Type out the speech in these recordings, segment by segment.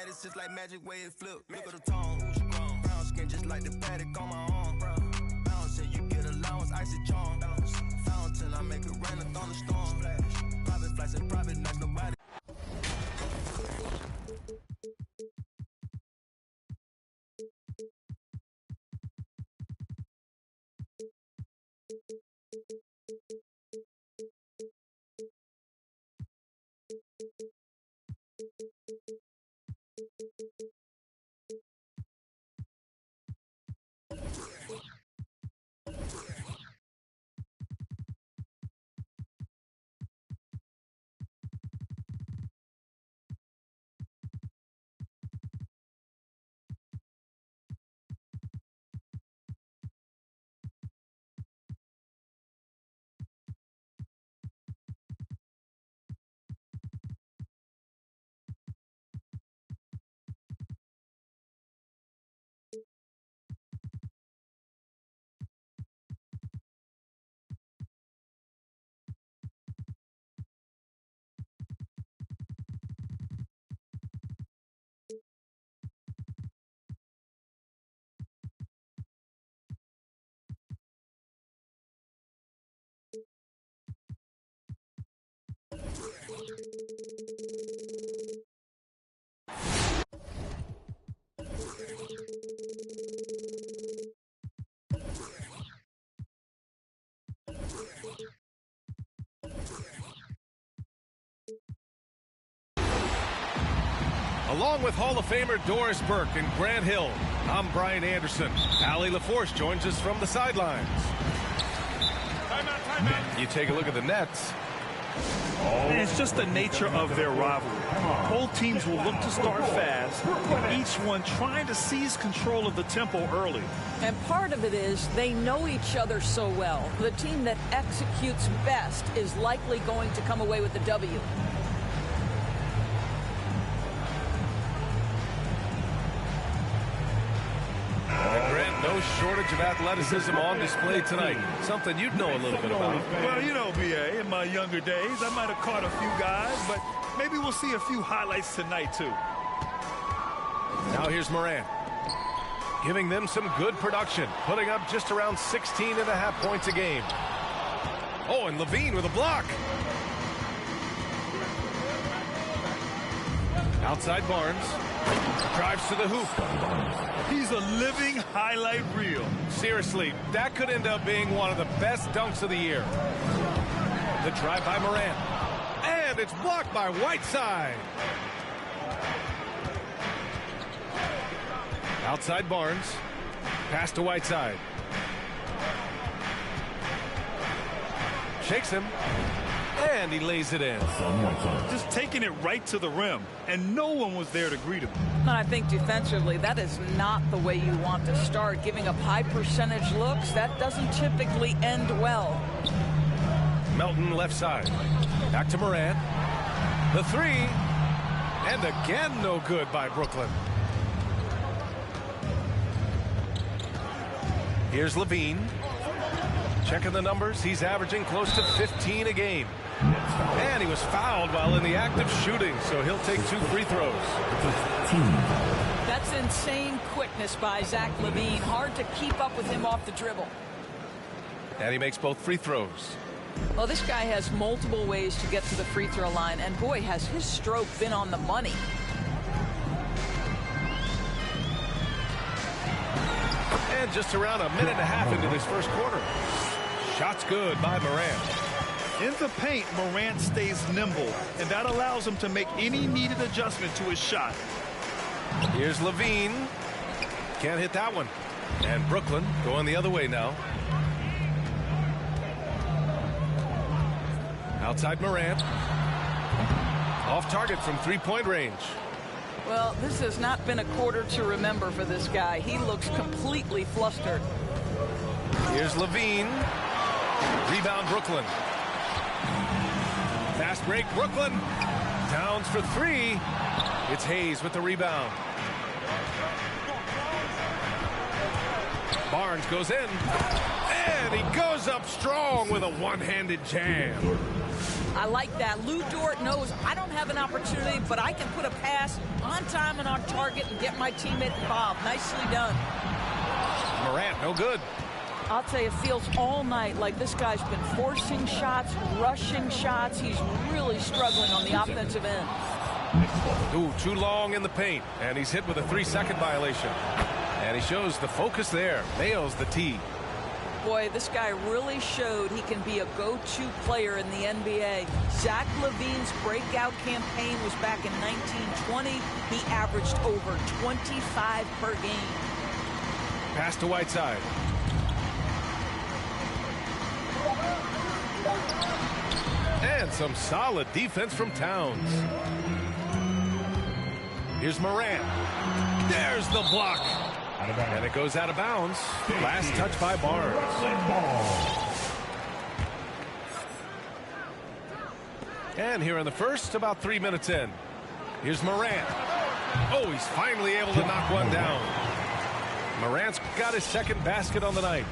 it's just like magic way it flip. Look at the tone, brown skin just like the paddock on my arm. Bouncing, you get allowance, icy charm. Fountain, I make it rain, a thunderstorm. Private flights and private nights, nobody. Along with Hall of Famer Doris Burke and Grant Hill, I'm Brian Anderson. Allie LaForce joins us from the sidelines. You take a look at the Nets. It's just the nature of their rivalry. Both teams will look to start fast, each one trying to seize control of the tempo early. And part of it is they know each other so well. The team that executes best is likely going to come away with the W. No shortage of athleticism on display tonight. Something you'd know a little bit about. Well, you know, B.A., in my younger days, I might have caught a few guys, but maybe we'll see a few highlights tonight, too. Now here's Moran. Giving them some good production, putting up just around 16.5 points a game. Oh, and Levine with a block. Outside Barnes. Drives to the hoop. He's a living highlight reel. Seriously, that could end up being one of the best dunks of the year. The drive by Moran. And it's blocked by Whiteside. Outside Barnes. Pass to Whiteside. Shakes him. And he lays it in. Just taking it right to the rim, and no one was there to greet him. And I think defensively, that is not the way you want to start. Giving up high percentage looks, that doesn't typically end well. Melton left side. Back to Moran. The three. And again, no good by Brooklyn. Here's Levine. Checking the numbers, he's averaging close to 15 a game. And he was fouled while in the act of shooting, so he'll take 2 free throws. That's insane quickness by Zach Levine. Hard to keep up with him off the dribble. And he makes both free throws. Well, this guy has multiple ways to get to the free throw line, and boy, has his stroke been on the money. And just around a minute and a half into this first quarter. Shot's good by Moran. In the paint, Morant stays nimble, and that allows him to make any needed adjustment to his shot. Here's Levine. Can't hit that one. And Brooklyn going the other way now. Outside Morant. Off target from three-point range. Well, this has not been a quarter to remember for this guy. He looks completely flustered. Here's Levine. Rebound Brooklyn. Fast break Brooklyn. Downs for 3. It's Hayes with the rebound. Barnes goes in. And he goes up strong with a one-handed jam. I like that. Lou Dort knows I don't have an opportunity, but I can put a pass on time and on target and get my teammate involved. Nicely done. Morant, no good. I'll tell you, it feels all night like this guy's been forcing shots, rushing shots. He's really struggling on the offensive end. Ooh, too long in the paint, and he's hit with a 3-second violation. And he shows the focus there. Nails the tee. Boy, this guy really showed he can be a go-to player in the NBA. Zach LaVine's breakout campaign was back in 1920. He averaged over 25 per game. Pass to Whiteside. And some solid defense from Towns. Here's Morant. There's the block. And it goes out of bounds. Last touch by Barnes. And here in the first, about 3 minutes in. Here's Morant. Oh, he's finally able to knock one down. Morant's got his second basket on the night.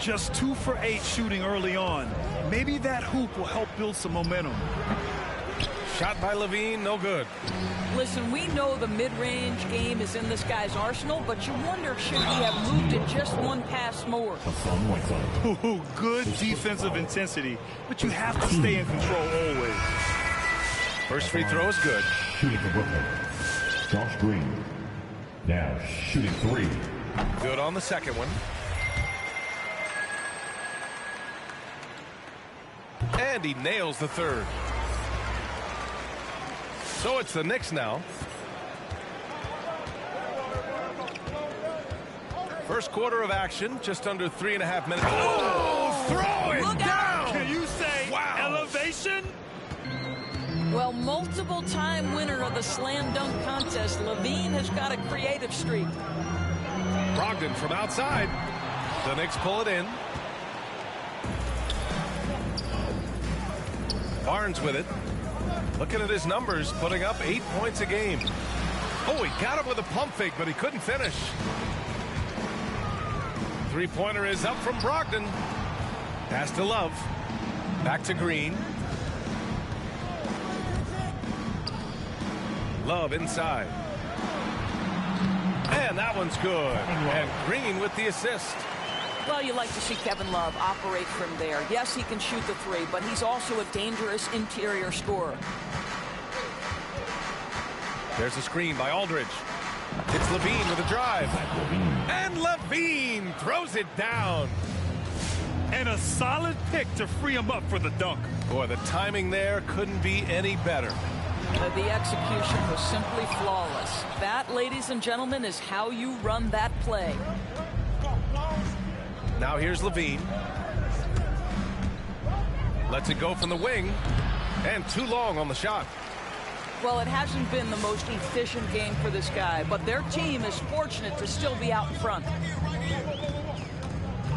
Just 2 for 8 shooting early on. Maybe that hoop will help build some momentum. Shot by LaVine, no good. Listen, we know the mid-range game is in this guy's arsenal, but you wonder, should he have moved it just one pass more? Ooh, good defensive intensity, but you have to stay in control always. First free throw is good. Shooting for Brooklyn, Josh Green. Now shooting 3. Good on the second one. And he nails the third. So it's the Knicks now. First quarter of action, just under 3.5 minutes. Oh, throw it Look down! out. Can you say elevation? Well, multiple-time winner of the slam dunk contest, LaVine has got a creative streak. Brogdon from outside. The Knicks pull it in. Barnes with it. Looking at his numbers, putting up 8 points a game. Oh, he got him with a pump fake, but he couldn't finish. Three-pointer is up from Brogdon. Pass to Love. Back to Green. Love inside. And that one's good. And Green with the assist. Well, you like to see Kevin Love operate from there. Yes, he can shoot the three, but he's also a dangerous interior scorer. There's a screen by Aldridge. It's LaVine with a drive. And LaVine throws it down. And a solid pick to free him up for the dunk. Boy, the timing there couldn't be any better. The execution was simply flawless. That, ladies and gentlemen, is how you run that play. Now here's LaVine. Lets it go from the wing. And too long on the shot. Well, it hasn't been the most efficient game for this guy, but their team is fortunate to still be out in front.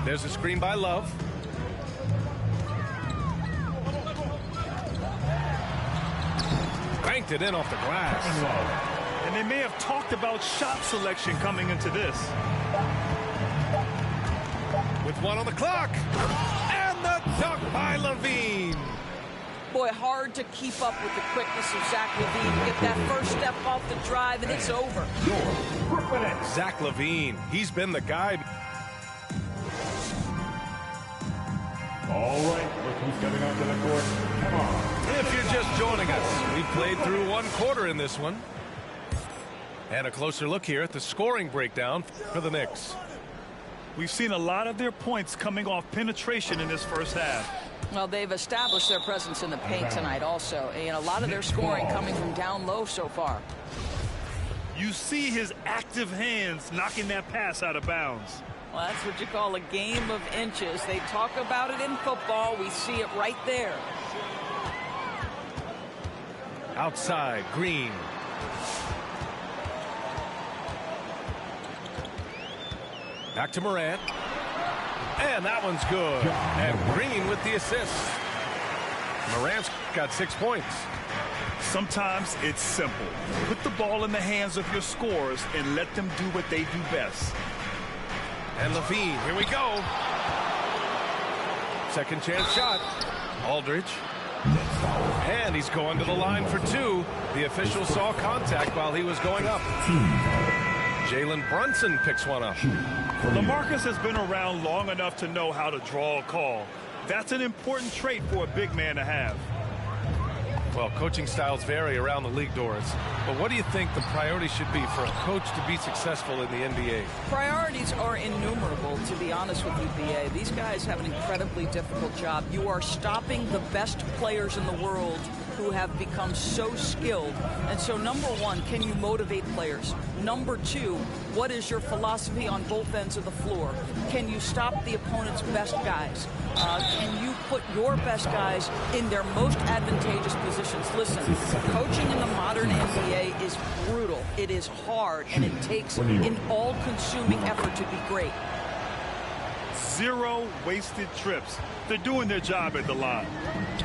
There's a screen by Love. Banked it in off the glass. And they may have talked about shot selection coming into this. With one on the clock. And the dunk by LaVine. Boy, hard to keep up with the quickness of Zach LaVine. Get that first step off the drive, and it's over. Zach LaVine, he's been the guy. All right, look who's coming onto the court. Come on. If you're just joining us, we've played through one quarter in this one. And a closer look here at the scoring breakdown for the Knicks. We've seen a lot of their points coming off penetration in this first half. Well, they've established their presence in the paint tonight also. And a lot of their scoring coming from down low so far. You see his active hands knocking that pass out of bounds. Well, that's what you call a game of inches. They talk about it in football. We see it right there. Outside, Green. Back to Morant. And that one's good. And Green with the assist. Morant's got 6 points. Sometimes it's simple. Put the ball in the hands of your scorers and let them do what they do best. And LaVine, here we go. second chance shot. Aldridge. And he's going to the line for two. The official saw contact while he was going up. Jalen Brunson picks one up. LaMarcus has been around long enough to know how to draw a call. That's an important trait for a big man to have. Well, coaching styles vary around the league, Doris. But what do you think the priority should be for a coach to be successful in the NBA? Priorities are innumerable, to be honest with you, BA. These guys have an incredibly difficult job. You are stopping the best players in the world who have become so skilled. And so, number one, can you motivate players? Number two, what is your philosophy on both ends of the floor? Can you stop the opponent's best guys? Can you put your best guys in their most advantageous positions? Listen, coaching in the modern NBA is brutal. It is hard, and it takes an all-consuming effort to be great. 0 wasted trips. They're doing their job at the line.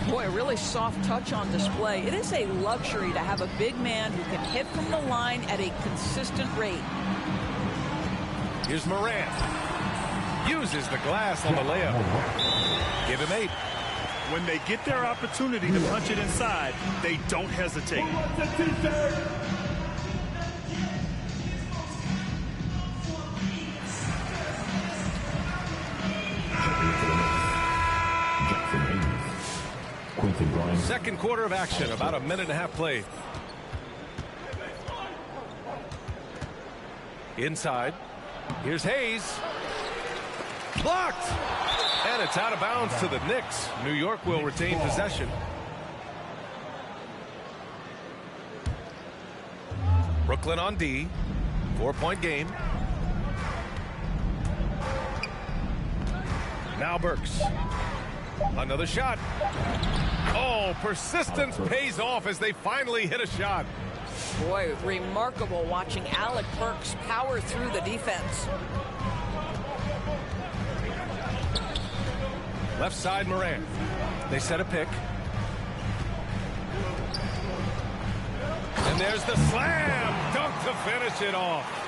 Boy, a really soft touch on display. It is a luxury to have a big man who can hit from the line at a consistent rate. Here's Morant. Uses the glass on the layup. Give him 8. When they get their opportunity to punch it inside, they don't hesitate. Second quarter of action, about a minute and a half played. Inside. Here's Hayes. Blocked! And it's out of bounds to the Knicks. New York will retain possession. Brooklyn on D. 4-point game. Now Burks. Another shot. Oh, persistence pays off as they finally hit a shot. Boy, remarkable watching Alec Burks power through the defense. Left side, Morant. They set a pick. And there's the slam dunk to finish it off.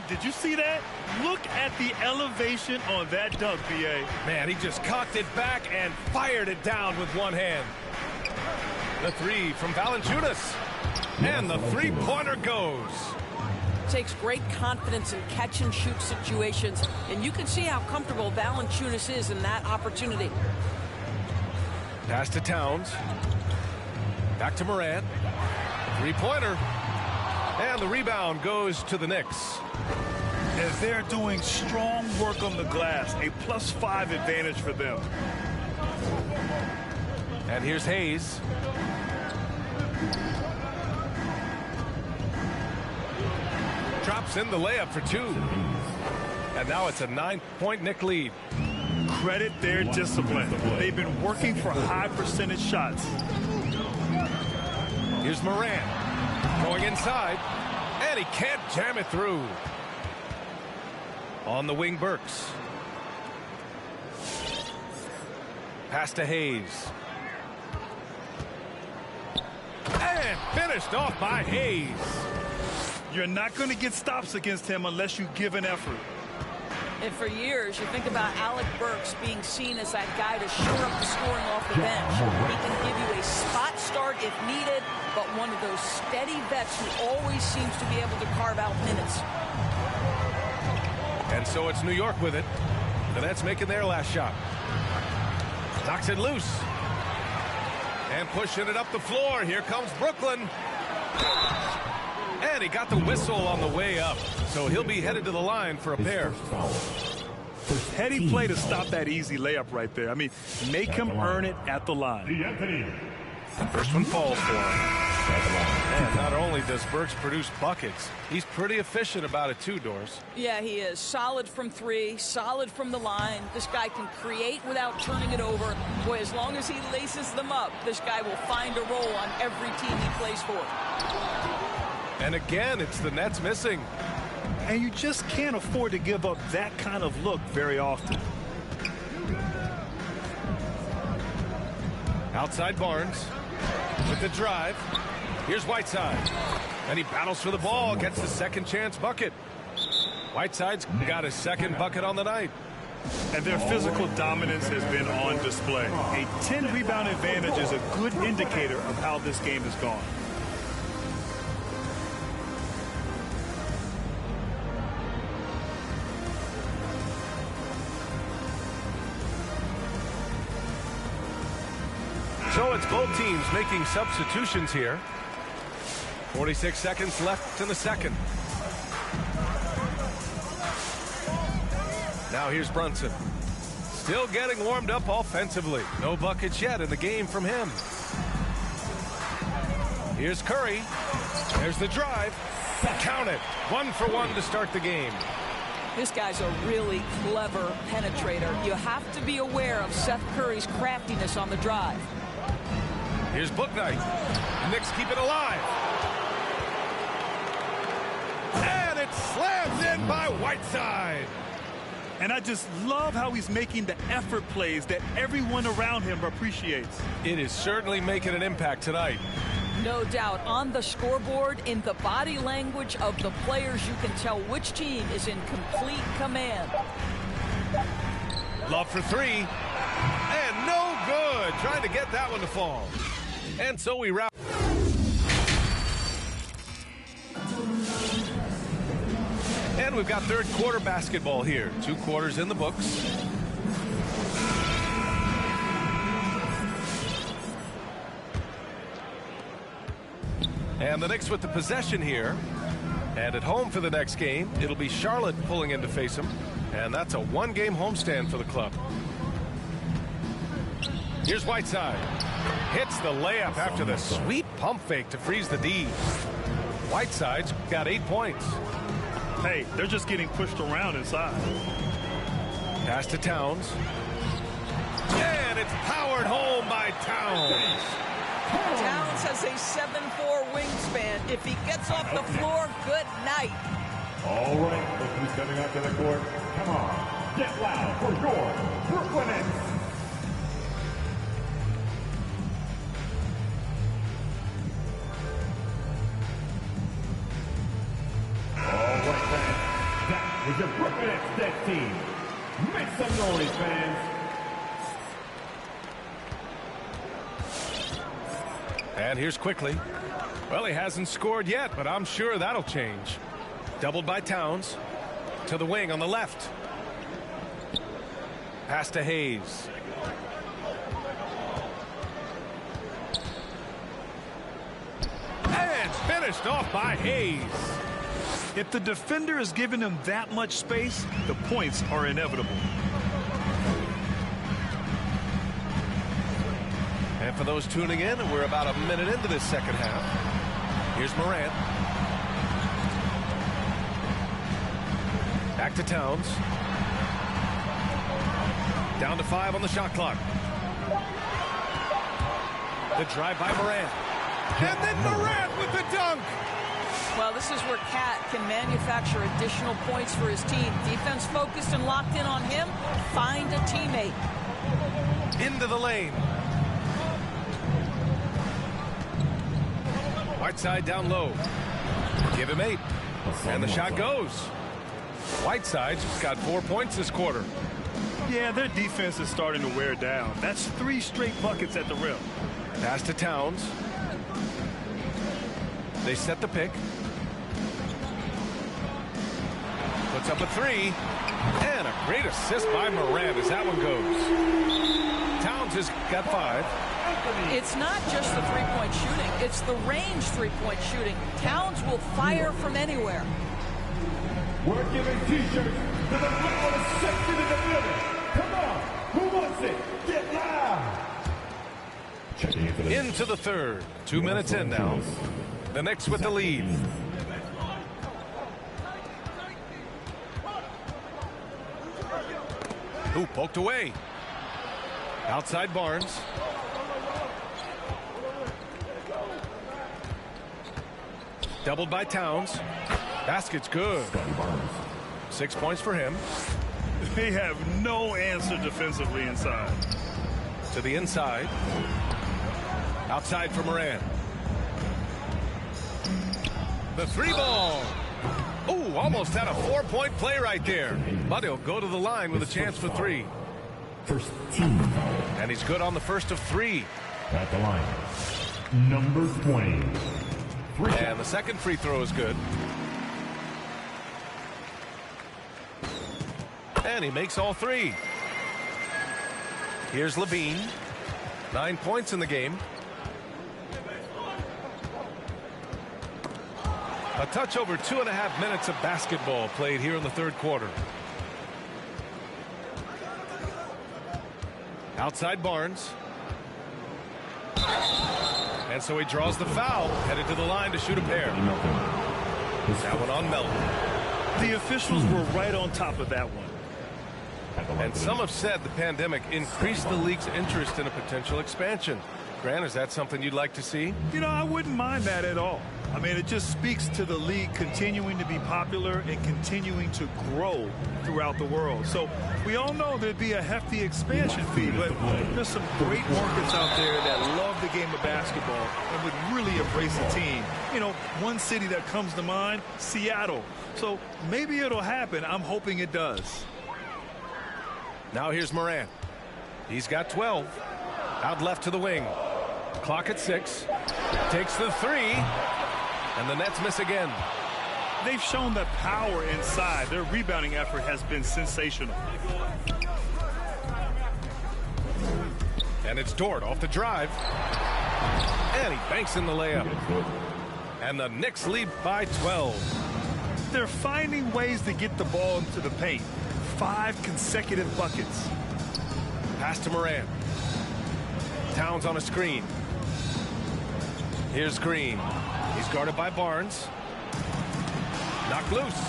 Did you see that? Look at the elevation on that dunk, BA. Man, he just cocked it back and fired it down with one hand. The three from Valanciunas. And the three-pointer goes. Takes great confidence in catch-and-shoot situations, and you can see how comfortable Valanciunas is in that opportunity. Pass to Towns. Back to Morant. Three-pointer. And the rebound goes to the Knicks. As they're doing strong work on the glass, a +5 advantage for them. And here's Hayes. Drops in the layup for 2. And now it's a 9-point Knick lead. Credit their discipline. They've been working for high percentage shots. Here's Morant. Going inside. And he can't jam it through. On the wing, Burks. Pass to Hayes. And finished off by Hayes. You're not going to get stops against him unless you give an effort. And for years, you think about Alec Burks being seen as that guy to shore up the scoring off the bench. He can give you a spot start if needed, but one of those steady vets who always seems to be able to carve out minutes. And so it's New York with it. The Nets making their last shot. Knocks it loose. And pushing it up the floor. Here comes Brooklyn. And he got the whistle on the way up. So he'll be headed to the line for a pair. Heady play to stop that easy layup right there. I mean, make him earn it at the line. First one falls for him. And not only does Burks produce buckets, he's pretty efficient about it too, Doris. Yeah, he is. Solid from 3, solid from the line. This guy can create without turning it over. Boy, as long as he laces them up, this guy will find a role on every team he plays for. And again, it's the Nets missing. And you just can't afford to give up that kind of look very often. Outside Barnes with the drive. Here's Whiteside. And he battles for the ball, gets the second chance bucket. Whiteside's got his second bucket on the night. And their physical dominance has been on display. A 10-rebound advantage is a good indicator of how this game has gone. So it's both teams making substitutions here. 46 seconds left in the second. Now here's Brunson. Still getting warmed up offensively. No buckets yet in the game from him. Here's Curry. There's the drive. Count it. 1 for 1 to start the game. This guy's a really clever penetrator. You have to be aware of Seth Curry's craftiness on the drive. Here's Bouknight. Knicks keep it alive. And it slams in by Whiteside. And I just love how he's making the effort plays that everyone around him appreciates. It is certainly making an impact tonight. No doubt. On the scoreboard, in the body language of the players, you can tell which team is in complete command. Love for three. And no good. Trying to get that one to fall. And so we wrap. And we've got third quarter basketball here. 2 quarters in the books. And the Knicks with the possession here. And at home for the next game, it'll be Charlotte pulling in to face them. And that's a 1-game homestand for the club. Here's Whiteside. Hits the layup after the sweet pump fake to freeze the D. Whiteside's got 8 points. Hey, they're just getting pushed around inside. Pass to Towns. And it's powered home by Towns. Towns has a 7'4" wingspan. If he gets off the floor, good night. All right, look who's coming out to the court. Come on, get loud for your Brooklyn Nets. With your Brooklyn Nets Deck team. Make some noise, fans. And here's Quickly. Well, he hasn't scored yet, but I'm sure that'll change. Doubled by Towns. To the wing on the left. Pass to Hayes. And finished off by Hayes. If the defender is giving him that much space, the points are inevitable. And for those tuning in, we're about a minute into this second half. Here's Morant. Back to Towns. Down to 5 on the shot clock. The drive by Morant. And then Morant with the dunk. Well, this is where Cat can manufacture additional points for his team. Defense focused and locked in on him. Find a teammate. Into the lane. Whiteside down low. Give him 8. And the shot goes. Whiteside's got 4 points this quarter. Yeah, their defense is starting to wear down. That's 3 straight buckets at the rim. Pass to Towns. They set the pick. Puts up a 3. And a great assist by Morant as that one goes. Towns has got 5. It's not just the three-point shooting. It's the range three-point shooting. Towns will fire from anywhere. We're giving t-shirts to the loudest section in the building. Come on, who wants it? Get loud. Checking into the third. 2 minutes in now. The Knicks with the lead. Ooh, poked away. Outside Barnes. Doubled by Towns. Basket's good. 6 points for him. They have no answer defensively inside. To the inside. Outside for Morant. The 3 ball. Ooh, almost had a 4-point play right there. But he'll go to the line with a chance for 3. First team foul. And he's good on the first of 3. At the line, number 20. And the second free throw is good. And he makes all 3. Here's Levine. 9 points in the game. A touch over 2.5 minutes of basketball played here in the third quarter. Outside Barnes. And so he draws the foul, headed to the line to shoot a pair. That one on Melton. The officials were right on top of that one. And some have said the pandemic increased the league's interest in a potential expansion. Grant, is that something you'd like to see? You know, I wouldn't mind that at all. I mean, it just speaks to the league continuing to be popular and continuing to grow throughout the world. So we all know there'd be a hefty expansion fee, but there's some great markets out there that love the game of basketball and would really embrace the team. You know, one city that comes to mind, Seattle. So maybe it'll happen. I'm hoping it does. Now here's Morant. He's got 12. Out left to the wing. Clock at 6. Takes the 3. And the Nets miss again. They've shown that power inside. Their rebounding effort has been sensational. And it's Dort off the drive. And he banks in the layup. And the Knicks lead by 12. They're finding ways to get the ball into the paint. 5 consecutive buckets. Pass to Morant. Towns on a screen. Here's Green. He's guarded by Barnes. Knocked loose.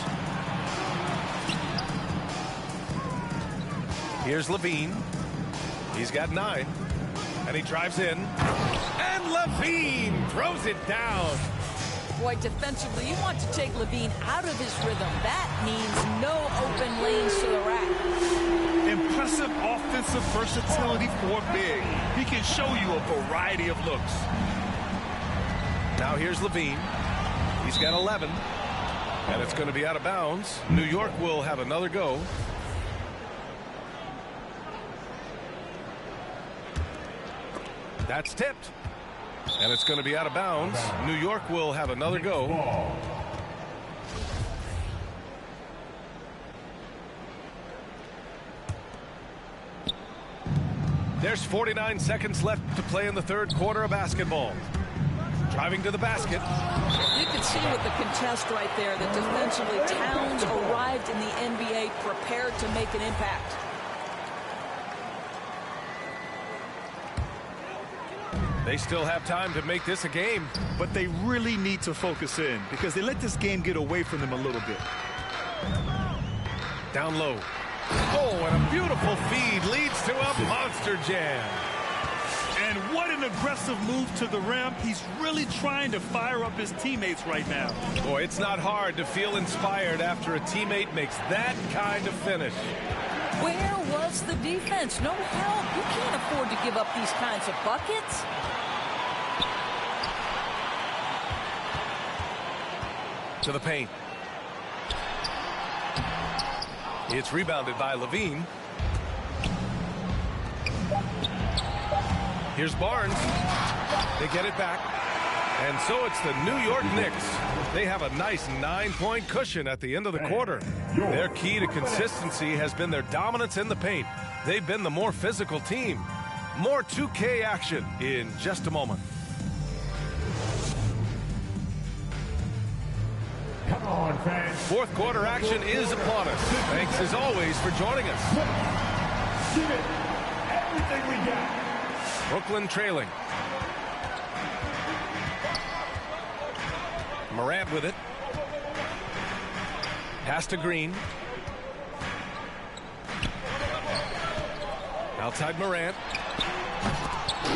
Here's Levine. He's got 9. And he drives in. And Levine throws it down. Boy, defensively, you want to take Levine out of his rhythm. That means no open lanes to the rack. Impressive offensive versatility for big. He can show you a variety of looks. Now here's Levine. He's got 11. And it's going to be out of bounds. New York will have another go. That's tipped. And it's going to be out of bounds. New York will have another go. There's 49 seconds left to play in the third quarter of basketball. Driving to the basket. You can see with the contest right there that defensively Towns arrived in the NBA prepared to make an impact. They still have time to make this a game. But they really need to focus in because they let this game get away from them a little bit. Down low. Oh, and a beautiful feed leads to a monster jam. And what an aggressive move to the rim. He's really trying to fire up his teammates right now. Boy, it's not hard to feel inspired after a teammate makes that kind of finish. Where was the defense? No help. You can't afford to give up these kinds of buckets. To the paint. It's rebounded by Levine. Here's Barnes. They get it back. And so it's the New York Knicks. They have a nice 9-point cushion at the end of the quarter. Their key to consistency has been their dominance in the paint. They've been the more physical team. More 2K action in just a moment. Come on, fans. Fourth quarter action is upon us. Thanks as always for joining us. Give it everything we got. Brooklyn trailing. Morant with it. Pass to Green. Outside Morant.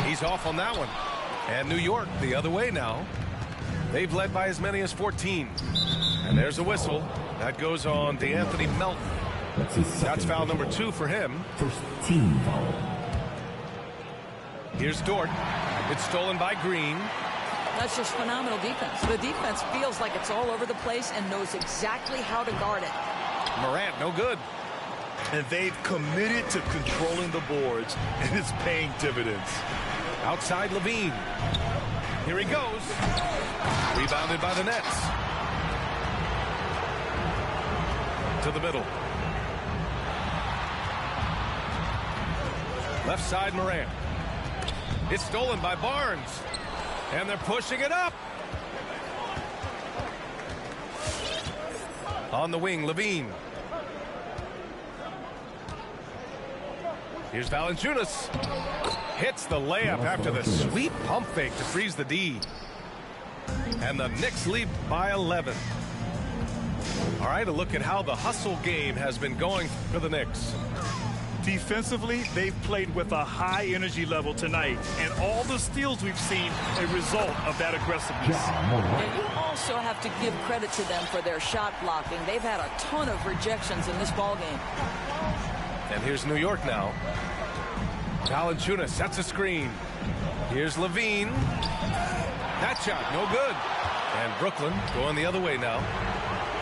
He's off on that one. And New York the other way now. They've led by as many as 14. And there's a whistle. That goes on DeAnthony Melton. That's foul number 2 for him. First team foul. Here's Dort. It's stolen by Green. That's just phenomenal defense. The defense feels like it's all over the place and knows exactly how to guard it. Morant, no good. And they've committed to controlling the boards, and it's paying dividends. Outside Levine. Here he goes. Rebounded by the Nets. To the middle. Left side Morant. It's stolen by Barnes. And they're pushing it up. On the wing, Levine. Here's Valanciunas. Hits the layup after the sweet pump fake to freeze the D. And the Knicks lead by 11. All right, a look at how the hustle game has been going for the Knicks. Defensively, they've played with a high energy level tonight, and all the steals we've seen a result of that aggressiveness. And you also have to give credit to them for their shot blocking. They've had a ton of rejections in this ballgame. And here's New York now. Valanciunas sets a screen. Here's Levine. That shot, no good. And Brooklyn going the other way now.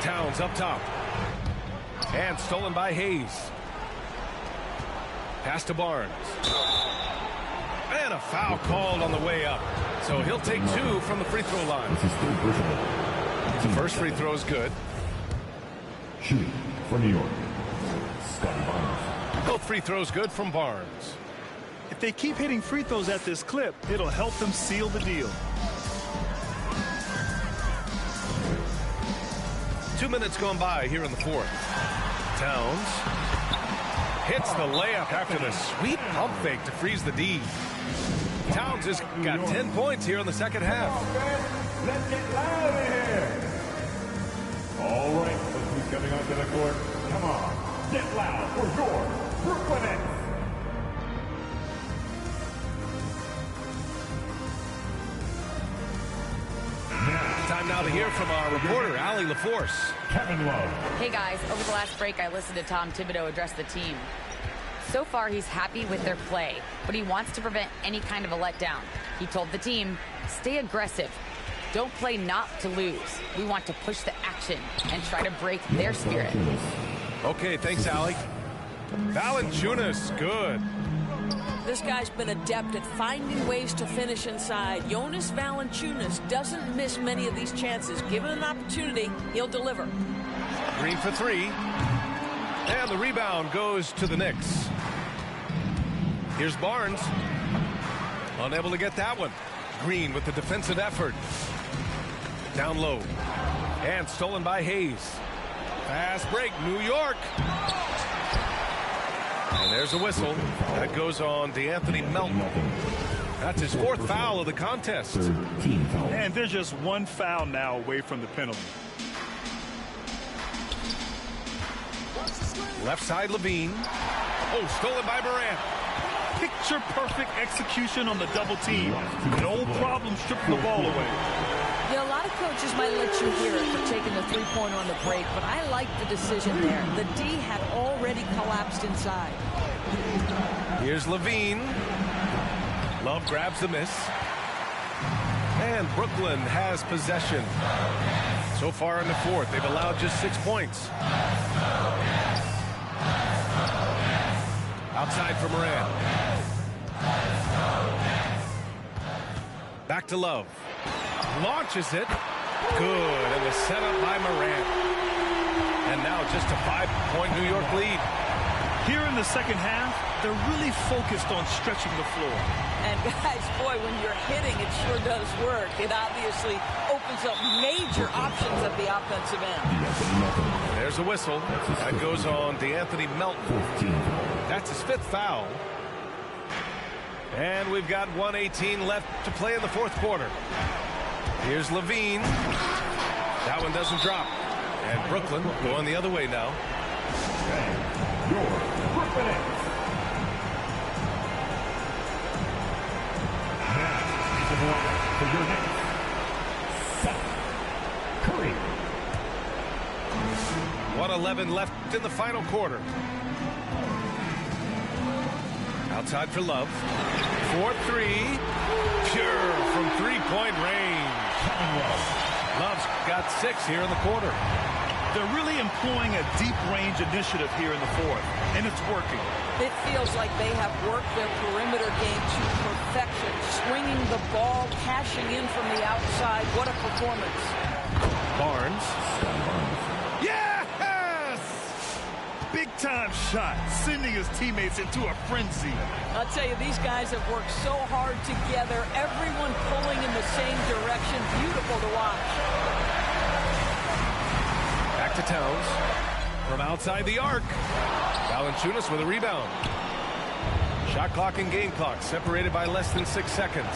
Towns up top. And stolen by Hayes. Pass to Barnes. And a foul called on the way up. So he'll take 2 from the free throw line. The first free throw is good. Shooting for New York, Scotty Barnes. Both free throws good from Barnes. If they keep hitting free throws at this clip, it'll help them seal the deal. 2 minutes gone by here in the fourth. Towns hits the layup after the sweet pump fake to freeze the D. Towns has got 10 points here in the second half. Let's get loud in here. All right, look who's coming onto the court. Come on, get loud for your Brooklyn Nets. Time now to hear from our reporter, Allie LaForce. Kevin Love. Hey guys, over the last break I listened to Tom Thibodeau address the team. So far he's happy with their play, but he wants to prevent any kind of a letdown. He told the team, stay aggressive. Don't play not to lose. We want to push the action and try to break their spirit. Okay, thanks, Allie. Valanciunas, good. This guy's been adept at finding ways to finish inside. Jonas Valanciunas doesn't miss many of these chances. Given an opportunity, he'll deliver. Green for 3. And the rebound goes to the Knicks. Here's Barnes. Unable to get that one. Green with the defensive effort. Down low. And stolen by Hayes. Fast break, New York. And there's a whistle. That goes on DeAnthony Melton. That's his 4th foul of the contest. And they're just 1 foul now away from the penalty. Left side Levine. Oh, stolen by Morant. Picture perfect execution on the double team. No problem stripping the ball away. Yeah, a lot of coaches might let you hear it for taking the three-pointer on the break, but I like the decision there. The D had already collapsed inside. Here's Levine. Love grabs the miss. And Brooklyn has possession. So far in the fourth, they've allowed just 6 points. Outside for Morant. Back to Love. Launches it. Good. And the setup by Morant. And now just a 5-point New York lead. Here in the second half, they're really focused on stretching the floor. And guys, boy, when you're hitting, it sure does work. It obviously opens up major options at the offensive end. There's a whistle. That goes on DeAnthony Melton. That's his 5th foul. And we've got 1:18 left to play in the fourth quarter. Here's Levine. That one doesn't drop. And Brooklyn going the other way now. Your Brooklyn Nets. Now, for your Nets, Seth Curry. 1:11 left in the final quarter. Outside for Love. 4-3. Pure from 3-point range. Love's got 6 here in the quarter. They're really employing a deep range initiative here in the fourth, and it's working. It feels like they have worked their perimeter game to perfection, swinging the ball, cashing in from the outside. What a performance. Barnes. Yes! Big-time shot, sending his teammates into a frenzy. I'll tell you, these guys have worked so hard together, everyone pulling in the same direction. Beautiful to watch. Back to Towns. From outside the arc. Valanciunas with a rebound. Shot clock and game clock separated by less than 6 seconds.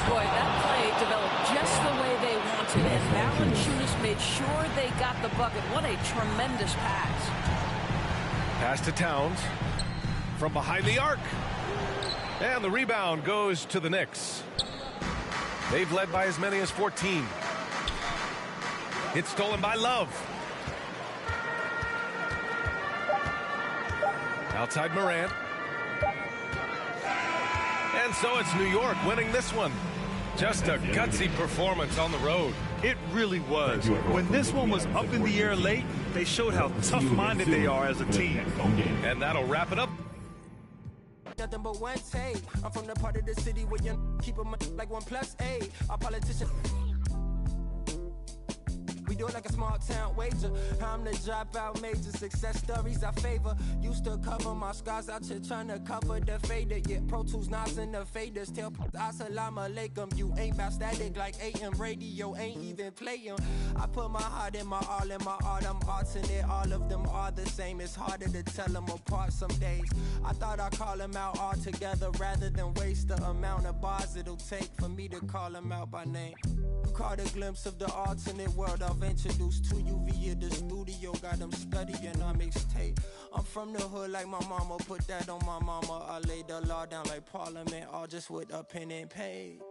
Boy, that play developed just the way they wanted, and Valanciunas made sure they got the bucket. What a tremendous pass. Pass to Towns. From behind the arc. And the rebound goes to the Knicks. They've led by as many as 14. It's stolen by Love. Outside Morant. And so it's New York winning this one. Just a gutsy performance on the road. It really was. When this one was up in the air late, they showed how tough-minded they are as a team. And that'll wrap it up. Nothing but one take. I'm from the part of the city where you keep them like 1+8. Our politicians. We do it like a small town wager. I'm the dropout major. Success stories I favor. Used to cover my scars out here trying to cover the fader. Yeah, Pro Tools, Nas, and the faders. Tell Assalamu alaikum. You ain't bout static like AM radio. Ain't even playing. I put my heart in my all in my art. I'm alternate. All of them are the same. It's harder to tell them apart some days. I thought I'd call them out all together rather than waste the amount of bars it'll take for me to call them out by name. Caught a glimpse of the alternate world I've introduced to you via the studio. Got them studying our mixtape. I'm from the hood like my mama. Put that on my mama. I laid the law down like Parliament, all just with a pen and page.